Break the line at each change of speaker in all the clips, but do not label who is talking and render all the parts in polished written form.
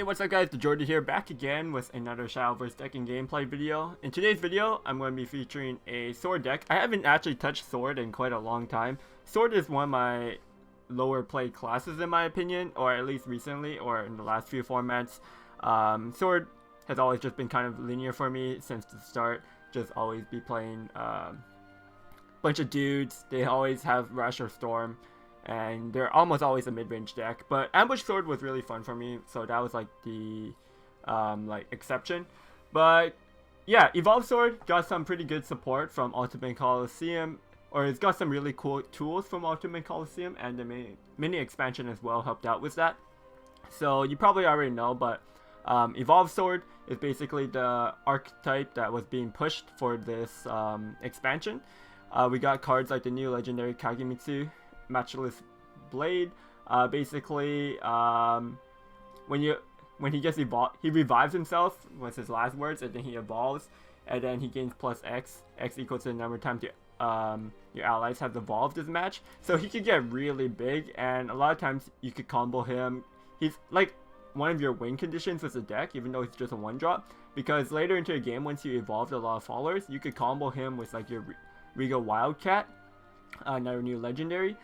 Hey, what's up guys, TheJordude here, back again with another Shadowverse deck and gameplay video. In today's video, I'm going to be featuring a sword deck. I haven't actually touched sword in quite a long time. Sword is one of my lower played classes in my opinion, or at least recently, or in the last few formats. Sword has always just been kind of linear for me since the start. Just always be playing bunch of dudes. They always have Rush or Storm. And they're almost always a mid-range deck, but Ambush Sword was really fun for me, so that was like the exception. But yeah, Evolved Sword got some pretty good support from Ultimate Colosseum, or it's got some really cool tools from Ultimate Colosseum, and the mini expansion as well helped out with that. So you probably already know, but Evolved Sword is basically the archetype that was being pushed for this expansion. We got cards like the new legendary Kagemitsu, Matchless Blade. Basically, when he gets evolved, he revives himself, was his last words, and then he evolves, and then he gains plus X. X equals to the number of times your allies have evolved this match. So he could get really big, and a lot of times you could combo him. He's like one of your win conditions with the deck, even though it's just a 1-drop, because later into the game, once you evolved a lot of followers, you could combo him with like your Regal Wildcat, another new legendary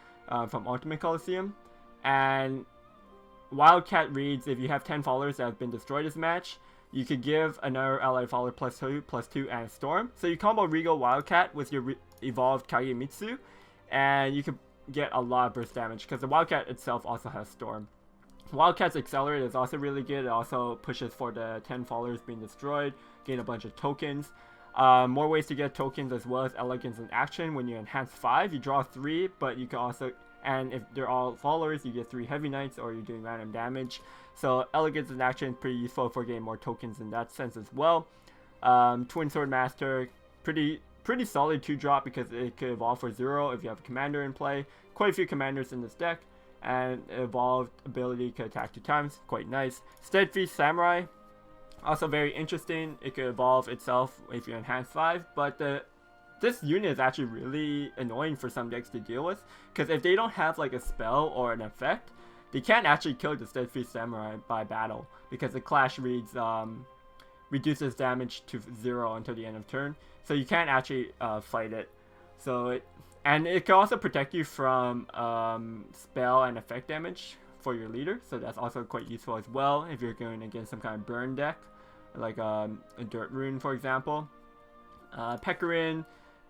from Ultimate Colosseum. And Wildcat reads, if you have 10 followers that have been destroyed this match, you could give another allied follower +2/+2 and a Storm. So you combo Regal Wildcat with your evolved Kagemitsu, and you could get a lot of burst damage because the Wildcat itself also has Storm. Wildcat's Accelerate is also really good. It also pushes for the 10 followers being destroyed, gain a bunch of tokens. More ways to get tokens as well as Elegance in Action. When you enhance 5, you draw 3, but you can also, and if they're all followers, you get 3 Heavy Knights, or you're doing random damage. So Elegance in Action is pretty useful for getting more tokens in that sense as well. Twin Sword Master, pretty solid 2-drop because it could evolve for 0 if you have a commander in play. Quite a few commanders in this deck, and evolved ability could attack 2 times, quite nice. Steadfast Samurai, also very interesting. It could evolve itself if you enhance 5, but this unit is actually really annoying for some decks to deal with, because if they don't have like a spell or an effect, they can't actually kill the Steadfast Samurai by battle, because the Clash reads reduces damage to 0 until the end of turn, so you can't actually fight it. So it can also protect you from spell and effect damage for your leader, so that's also quite useful as well if you're going against some kind of burn deck, like a Dirt Rune for example. Pecorin,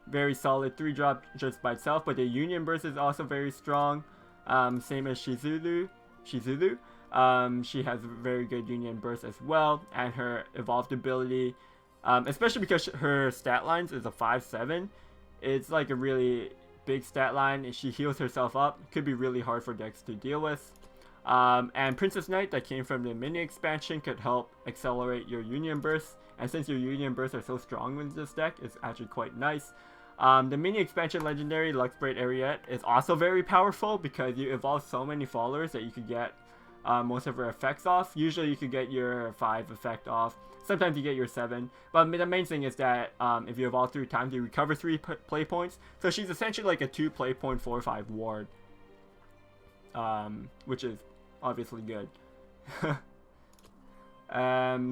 very solid 3-drop just by itself, but the Union Burst is also very strong. Same as Shizulu. She has a very good Union Burst as well, and her evolved ability, especially because her stat lines is a 5/7, it's like a really big stat line, and she heals herself up. Could be really hard for decks to deal with. And Princess Knight, that came from the mini expansion, could help accelerate your Union Bursts, and since your Union Bursts are so strong with this deck, it's actually quite nice. The mini expansion legendary Luxbraid Ariete is also very powerful because you evolve so many followers that you could get most of her effects off. Usually you could get your 5 effect off, sometimes you get your 7, but the main thing is that if you evolve 3 times, you recover 3 play points, so she's essentially like a 2 play point 4/5 ward, which is obviously good.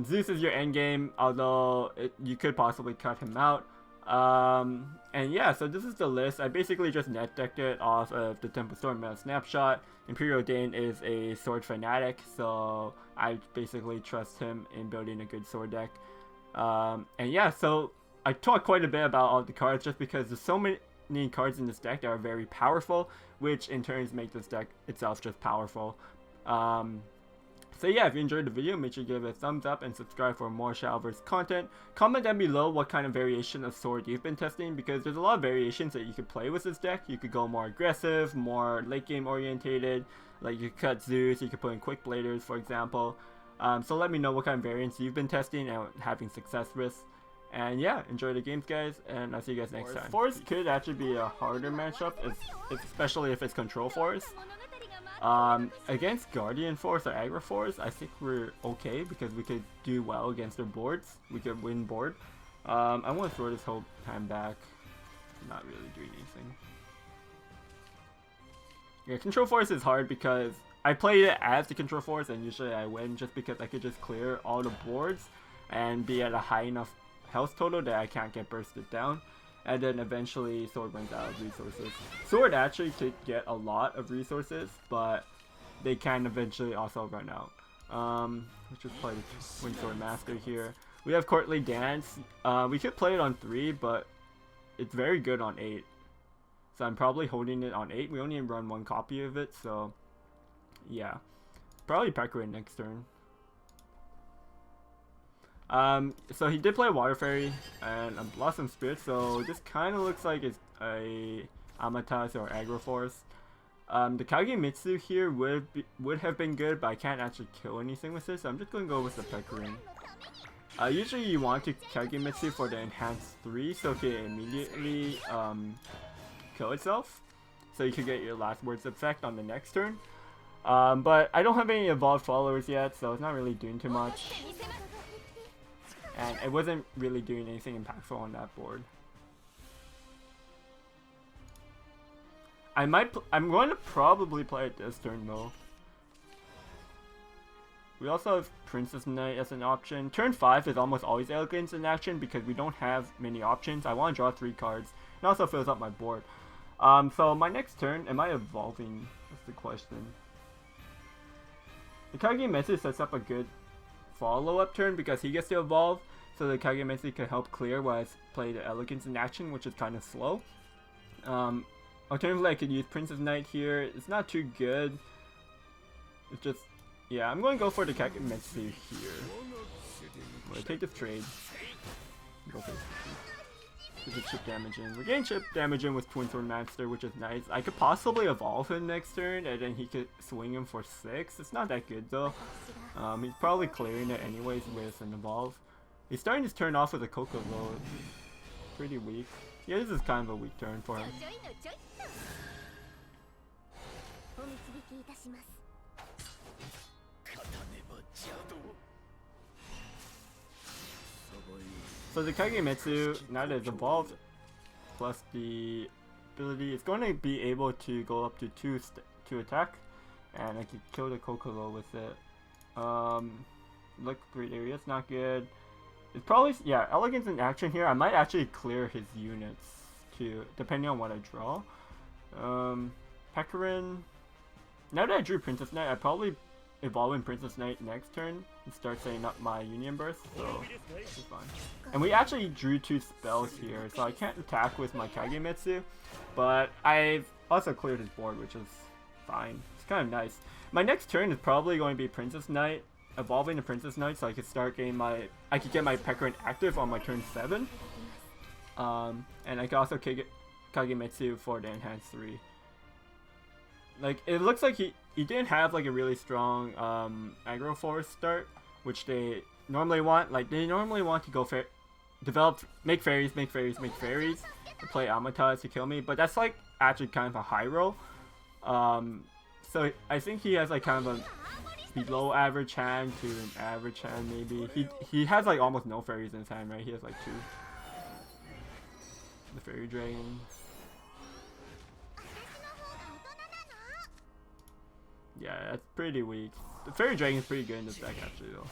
Zeus is your endgame, although you could possibly cut him out. And yeah, so this is the list. I basically just net decked it off of the Temple Storm Meta Snapshot. Imperial Dane is a sword fanatic, so I basically trust him in building a good sword deck. And yeah, so I talked quite a bit about all the cards just because there's so many cards in this deck that are very powerful, which in turn make this deck itself just powerful. So yeah, if you enjoyed the video, make sure you give it a thumbs up and subscribe for more Shadowverse content. Comment down below what kind of variation of sword you've been testing, because there's a lot of variations that you could play with this deck. You could go more aggressive, more late game orientated, like you could cut Zeus, you could put in Quick Bladers for example. So let me know what kind of variants you've been testing and having success with. And yeah, enjoy the games guys, and I'll see you guys next time. Forest could actually be a harder matchup, especially if it's Control Forest. Against Guardian Force or Aggro Force, I think we're okay because we could do well against their boards. We could win board. I want to throw this whole time back. Not really doing anything. Yeah, Control Force is hard because I played it as the control force, and usually I win just because I could just clear all the boards and be at a high enough health total that I can't get bursted down. And then eventually Sword runs out of resources. Sword actually could get a lot of resources, but they can eventually also run out. Let's just play Wind Sword Master here. We have Courtly Dance. We could play it on 3, but it's very good on 8. So I'm probably holding it on 8. We only run 1 copy of it, so yeah. Probably Peckering next turn. So he did play Water Fairy and a Blossom Spirit, so this kind of looks like it's a Amatas or Aggro Force. The Kagemitsu here would have been good, but I can't actually kill anything with this, so I'm just going to go with the Peckering. Usually you want to Kagemitsu for the enhanced 3, so it can immediately kill itself, so you can get your last words effect on the next turn. But I don't have any evolved followers yet, so it's not really doing too much. And it wasn't really doing anything impactful on that board. I'm going to probably play it this turn though. We also have Princess Knight as an option. Turn 5 is almost always Elegance in action because we don't have many options. I want to draw 3 cards. It also fills up my board. So my next turn, am I evolving? That's the question. The Kagemitsu sets up a good follow-up turn because he gets to evolve, so the Kagemitsu can help clear while I play the Elegance in action, which is kind of slow. Alternatively, I could use Princess Knight here. It's not too good. It's just, yeah, I'm going to go for the Kagemitsu here. I'm going to take this trade. Go for this. Get chip damage in. We're getting chip damage in with Twin Sword Master, which is nice. I could possibly evolve him next turn, and then he could swing him for 6. It's not that good though. He's probably clearing it anyways with an evolve. He's starting his turn off with a Coco though. Pretty weak. Yeah, this is kind of a weak turn for him. So the Kagemitsu, now that it's evolved, plus the ability, it's going to be able to go up to 2 attack, and I can kill the Kokoro with it. Look, great area, it's not good. It's probably, yeah, Elegance in action here. I might actually clear his units too, depending on what I draw. Peckering. Now that I drew Princess Knight, I probably evolve in Princess Knight next turn and start setting up my Union Burst, so it's fine. And we actually drew 2 spells here, so I can't attack with my Kagemitsu, but I've also cleared his board, which is fine. It's kind of nice. My next turn is probably going to be Princess Knight, evolving to Princess Knight, so I could start getting I could get my Peckering active on my turn 7. And I could also Kagemitsu for the enhanced 3. Like, it looks like he didn't have like a really strong aggro force start, which they normally want. Like, they normally want to go make fairies, to play Amatas to kill me, but that's like actually kind of a high roll. So I think he has like kind of a below average hand to an average hand maybe. He has like almost no fairies in his hand, right? He has like 2. The Fairy Dragon. Yeah, that's pretty weak. The Fairy Dragon is pretty good in this deck actually though.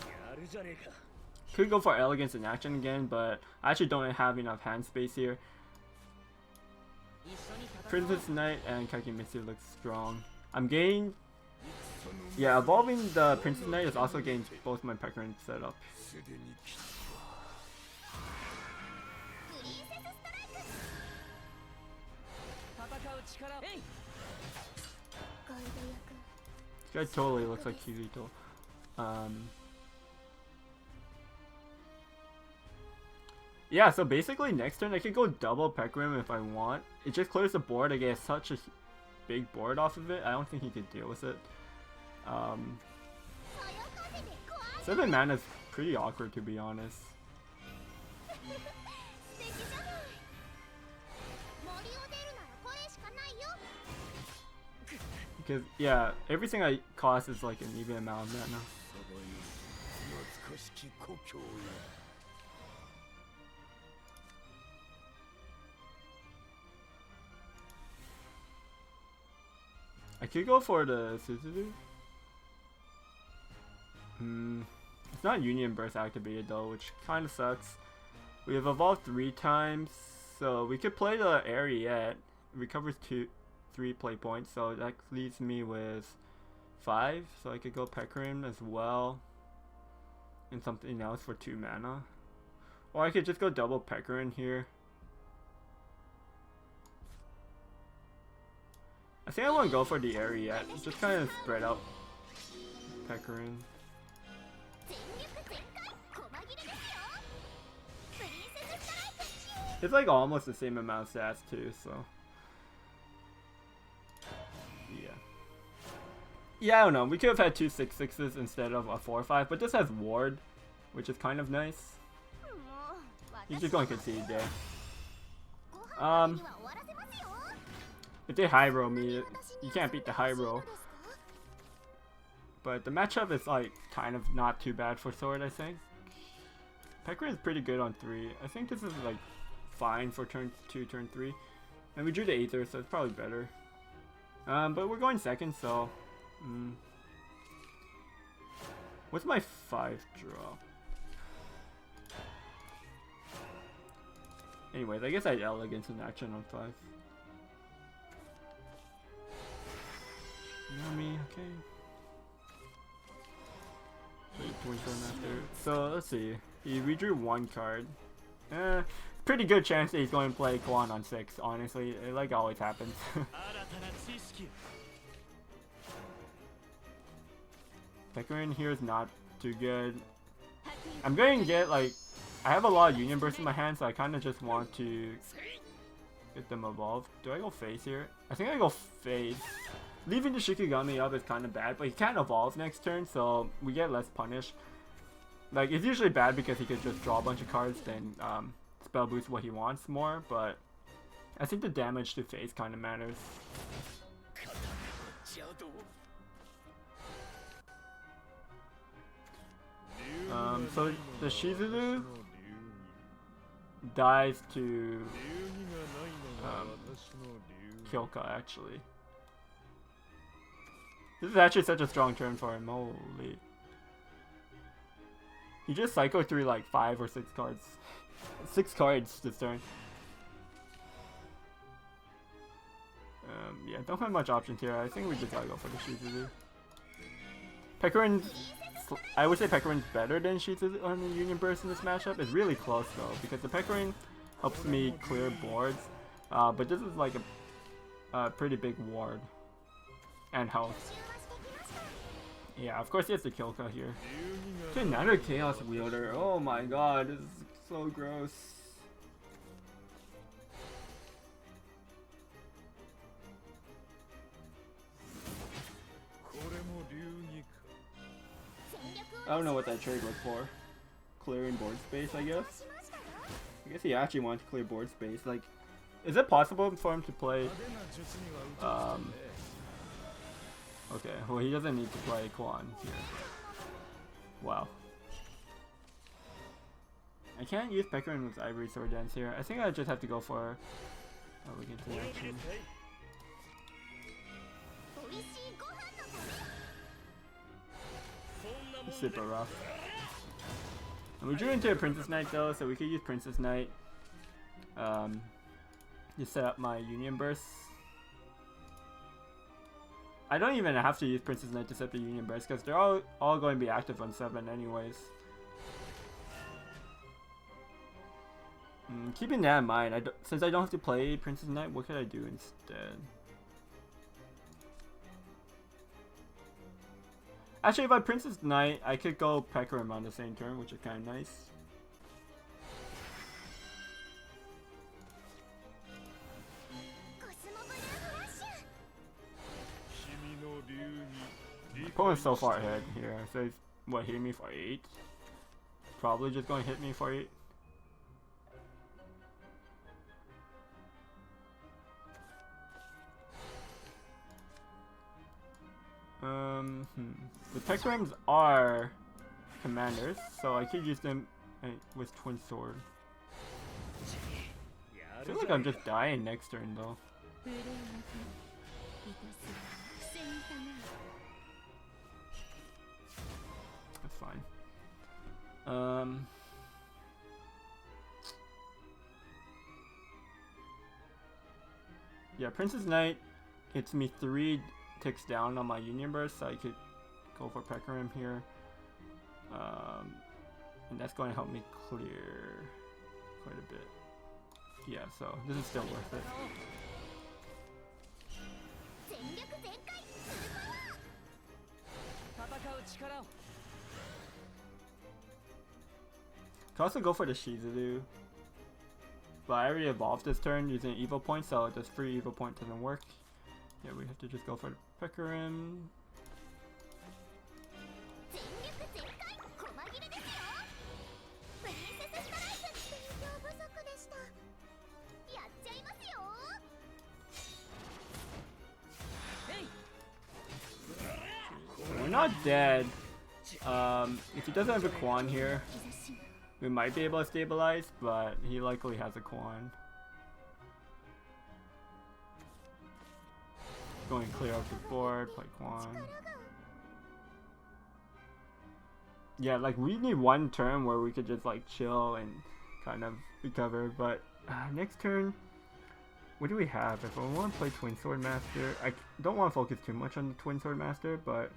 Could go for Elegance in action again, but I actually don't have enough hand space here. Princess Knight and Kagemitsu looks strong. I'm getting... Yeah, evolving the Princess Knight is also getting both my Peckering set up. This guy totally looks like Kirito. Yeah, so basically next turn I could go double Peckering if I want. It just clears the board. I get such a big board off of it. I don't think he could deal with it. 7 mana is pretty awkward to be honest. Because, yeah, everything I cost is like an even amount of mana. I could go for the Suzuki. It's not Union Burst activated though, which kind of sucks. We have evolved 3 times, so we could play the Ariete. It recovers 3 play points, so that leaves me with 5. So I could go Pecarin as well, and something else for 2 mana. Or I could just go double Pecarin here. I think I want to go for the Ariete, just kind of spread out Pecarin. It's like almost the same amount of stats too, so yeah. Yeah, I don't know. We could have had 2 6/6s instead of a 4/5, but this has ward, which is kind of nice. He's just going to concede there. If they high roll me, you can't beat the high roll. But the matchup is like kind of not too bad for Sword, I think. Pecarin is pretty good on 3. I think this is like fine for turn 2, turn 3. And we drew the Aether, so it's probably better. But we're going second, so... What's my 5 draw? Anyways, I guess I had Elegance in action on 5. Yummy, okay. Wait, after. So let's see. He redrew 1 card. Pretty good chance that he's going to play Quan on 6, honestly. It like always happens. Pecarin here is not too good. I'm going to get like... I have a lot of Union Bursts in my hand, so I kind of just want to get them evolved. Do I go face here? I think I go face. Leaving the Shikigami up is kind of bad, but he can't evolve next turn, so we get less punish. Like, it's usually bad because he could just draw a bunch of cards, then spell boost what he wants more, but I think the damage to face kind of matters. So the Shizuru dies to Kyoka, actually. This is actually such a strong turn for him, holy. He just cycled through like 5 or 6 cards. 6 cards this turn. Yeah, don't have much options here. I think we just gotta go for the Shizuru. Pecarin, I would say Pecarin's better than Shizuru on the Union Burst in this matchup. It's really close though, because the Pecarin helps me clear boards. But this is like a pretty big ward. And health. Yeah, of course he has the Kyoka here. Okay, another Chaos Wielder. Oh my god, this is so gross. I don't know what that trade was for. Clearing board space, I guess. I guess he actually wants to clear board space. Like, is it possible for him to play... Okay, well he doesn't need to play Quan here. Wow. I can't use Pecarin with Ivory Sword Dance here. I think I just have to go for Elegance in action. Super rough. And we drew into a Princess Knight though, so we could use Princess Knight. Just set up my Union Burst. I don't even have to use Princess Knight to set the Union Burst because they're all going to be active on 7 anyways. Keeping that in mind, since I don't have to play Princess Knight, what could I do instead? Actually, if I Princess Knight, I could go Pecarin on the same turn, which is kind of nice. Opponent's so far ahead here, so he's, what, hitting me for 8? Probably just going to hit me for 8. The Pecarins are commanders, so I could use them with Twin Sword. I feel like I'm just dying next turn though. That's fine. Yeah, Princess Knight gets me 3 ticks down on my Union Burst, so I could go for Pecarim here. And that's going to help me clear quite a bit. Yeah, so this is still worth it. Could also go for the Shizuru. But I already evolved this turn using an Evo Point, so this free Evo Point doesn't work. Yeah, we have to just go for the Pecarim. We're not dead. If he doesn't have a Quan here, we might be able to stabilize, but he likely has a Quan. Going clear up the board, play Quan. Yeah, like we need one turn where we could just like chill and kind of recover, but next turn, what do we have? If I want to play Twin Sword Master, I don't want to focus too much on the Twin Sword Master, but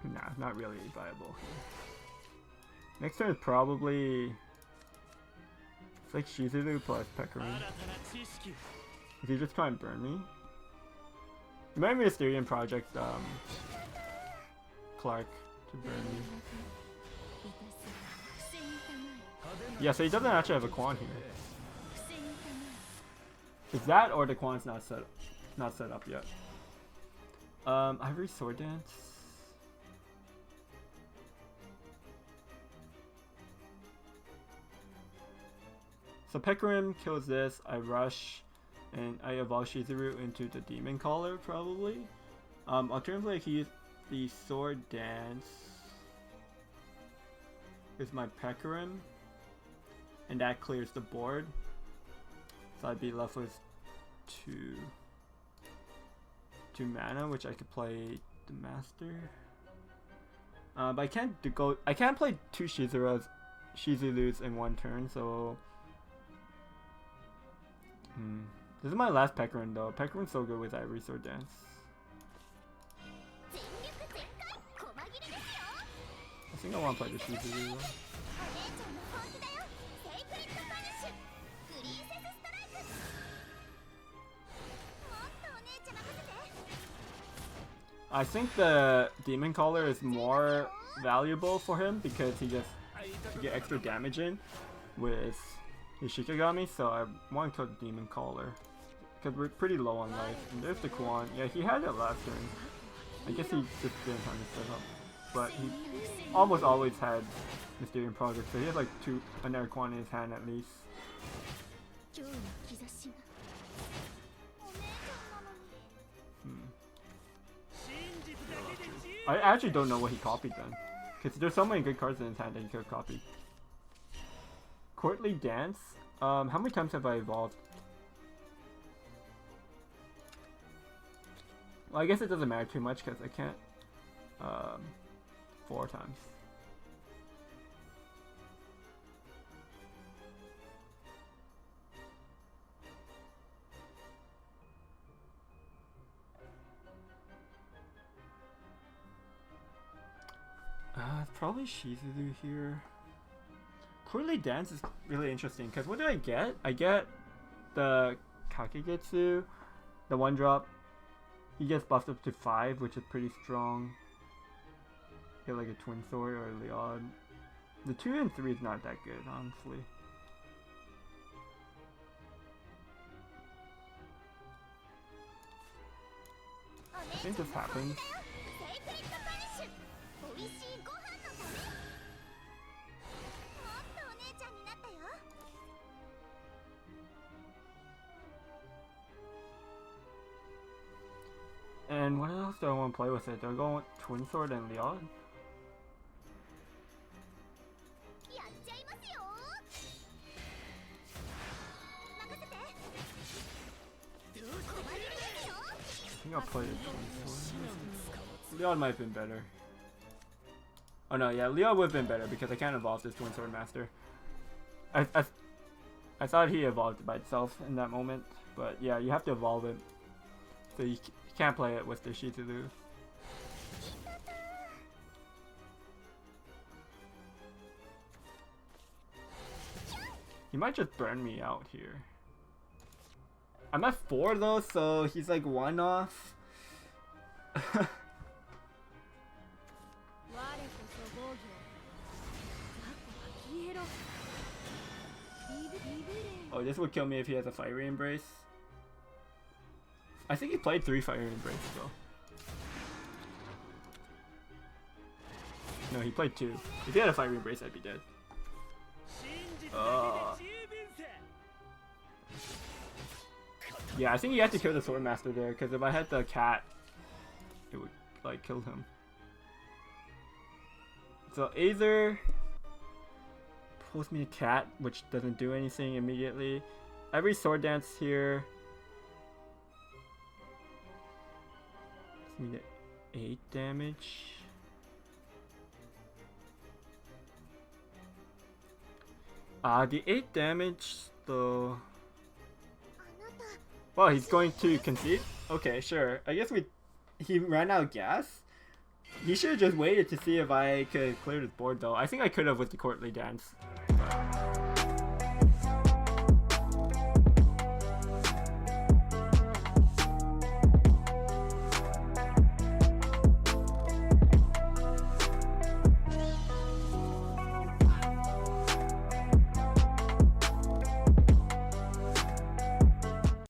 nah, not really viable. Next turn is probably it's like Shizuru plus Pecarim. If you just try and burn me. Maybe Mysterium Project Clark to burn me. Yeah, so he doesn't actually have a Quan here. Is that or the Quan's not set up yet? Ivory Sword Dance. So Pecarim kills this, I rush, and I evolve Shizuru into the Demon Caller, probably. Alternatively, I can use the Sword Dance with my Pecarim, and that clears the board. So I'd be left with two mana, which I could play the Master. But I can't play 2 Shizurus in one turn, so this is my last Pecarim though. Pecarim's so good with Ivory Sword Dance. I think I want to play the Shizuru though. I think the Demon Caller is more valuable for him because he gets to get extra damage in with his Shikigami, so I want to kill the Demon Caller because we're pretty low on life. And there's the Quan. Yeah, he had it last turn. I guess he just didn't have to set up, but he almost always had Mysterium Project, so he has like another Quan in his hand at least. I actually don't know what he copied then, because there's so many good cards in his hand that he could have copied. Courtly Dance? How many times have I evolved? Well, I guess it doesn't matter too much because I can't 4 times. It's probably Shizuru here. Courtly Dance is really interesting because what do I get? I get the Kakegetsu, the 1-drop. He gets buffed up to 5, which is pretty strong. Get like a Twin Sword or a Leod. The 2 and 3 is not that good, honestly. I think this happens. And what else do I want to play with it? Do I go with Twin Sword and Leod? I think I'll play the Twin Sword. Leod might have been better. Oh no, yeah, Leo would have been better because I can't evolve this Twin Sword Master. I thought he evolved by itself in that moment, but yeah, you have to evolve it. So you can't play it with the Shizuru. He might just burn me out here. I'm at 4 though, so he's like 1 off. Oh, this would kill me if he has a Fiery Embrace. I think he played 3 Fiery Embrace though. No, he played 2. If he had a Fiery Embrace, I'd be dead. Yeah, I think you have to kill the Sword Master there, because if I had the cat, it would like kill him. So Aether pulls me a cat, which doesn't do anything immediately. Every Sword Dance here gives me the 8 damage. The 8 damage though. Well, he's going to concede? Okay, sure. I guess he ran out of gas? He should have just waited to see if I could clear this board though. I think I could have with the Courtly Dance. But